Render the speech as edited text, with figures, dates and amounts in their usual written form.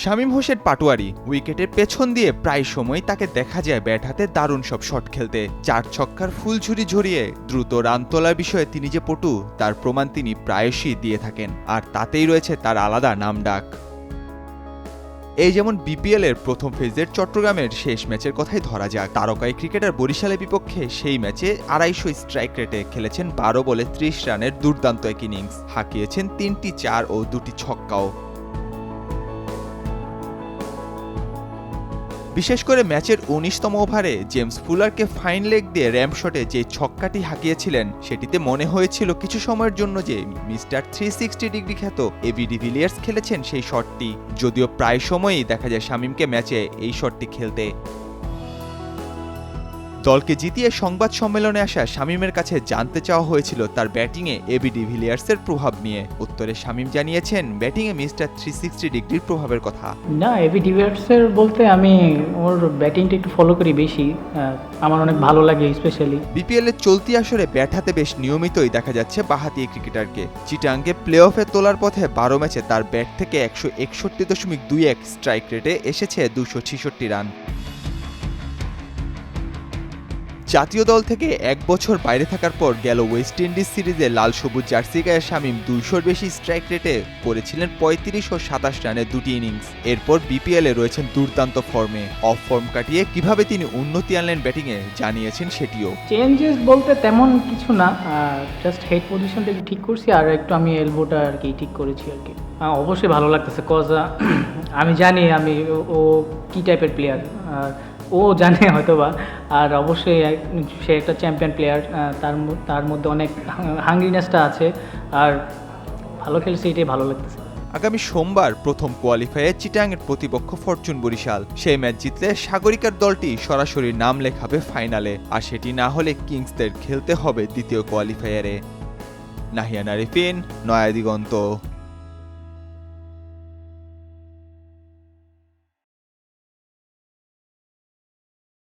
শামীম হোসেন পাটোয়ারি উইকেটের পেছন দিয়ে প্রায় সময় তাকে দেখা যায় ব্যাট হাতে দারুণ সব শট খেলতে। 4 ছক্কার ফুলঝুরি ঝরিয়ে দ্রুত রান তোলার বিষয়ে তিনি যে পটু তার প্রমাণ তিনি প্রায়শই দিয়ে থাকেন, আর তাতেই রয়েছে তার আলাদা নামডাক। এই যেমন বিপিএল এর প্রথম ফেজের চট্টগ্রামের শেষ ম্যাচের কথাই ধরা যাক। তারকাই ক্রিকেটার বরিশালের বিপক্ষে সেই ম্যাচে 250 স্ট্রাইক রেটে খেলেছেন 12 বলে 30 রানের দুর্দান্ত এক ইনিংস, হাঁকিয়েছেন 3টি 4 ও 2টি ছক্কাও। বিশেষ করে ম্যাচের 19তম ওভারে জেমস ফুলারকে ফাইন লেগ দিয়ে র্যাম্প শটে যে ছক্কাটি হাঁকিয়েছিলেন সেটিতে মনে হয়েছিল কিছু সময়ের জন্য যে মিস্টার 360 ডিগ্রি খ্যাত এবি ডিভিলিয়ার্স খেলেছেন সেই শটটি, যদিও প্রায় সময়ই দেখা যায় শামীমকে ম্যাচে এই শটটি খেলতে। দলকে জিতিয়ে সংবাদ সম্মেলনে আসা শামীমের কাছে জানতে চাওয়া হয়েছিল তার ব্যাটিংয়ে এবি ডিভিলিয়ার্সের প্রভাব নিয়ে। উত্তরে শামীম জানিয়েছেন ব্যাটিংয়ে মিস্টার 360 ডিগ্রির প্রভাবের কথা। না, এবি ডিভিলিয়ার্সের বলতে আমি ওর ব্যাটিংটা একটু ফলো করি বেশি, আমার অনেক ভালো লাগে স্পেশালি। বিপিএল এর চলতি আসরে ব্যাট হাতে বেশ নিয়মিতই দেখা যাচ্ছে বাঁহাতি এই ক্রিকেটারকে। চিটাঙ্গে প্লে অফে তোলার পথে 12 ম্যাচে তার ব্যাট থেকে 161.21 স্ট্রাইক রেটে এসেছে 266 রান। জাতীয় দল থেকে 1 বছর বাইরে থাকার পর গেল ওয়েস্ট ইন্ডিজ সিরিজে লাল সবুজ জার্সি গায়ে শামীম 200-র বেশি স্ট্রাইক রেটে করেছিলেন 35 ও 27 রানের 2টি ইনিংস। এরপর বিপিএলে রয়েছেন দুর্দান্ত ফর্মে। অফ ফর্ম কাটিয়ে কিভাবে তিনি উন্নতি আনলেন ব্যাটিংয়ে জানিয়েছেন সেটিও। চেঞ্জেস বলতে তেমন কিছু না, জাস্ট হেড পজিশনটা একটু ঠিক করছি আর একটু আমি এলবোটা আর কি ঠিক করেছি আর কি। অবশ্যই ভালো লাগতেছে, কজ আমি জানি ও কী টাইপের প্লেয়ার, ও জানে হয়তোবা, আর অবশ্যই সে একটা চ্যাম্পিয়ন প্লেয়ার, তার মধ্যে অনেক হাঙ্গ্রিনেসটা আছে, আর ভালো খেলছে, এটাই ভালো লাগতেছে। আগামী সোমবার প্রথম কোয়ালিফায়ারে চিটাংয়ের প্রতিপক্ষ ফরচুন বরিশাল। সেই ম্যাচ জিতলে সাগরিকার দলটি সরাসরি নাম লেখাবে ফাইনালে, আর সেটি না হলে কিংসদের খেলতে হবে দ্বিতীয় কোয়ালিফায়ারে। নাহিয়ান আরিফিন, নয়া দিগন্ত।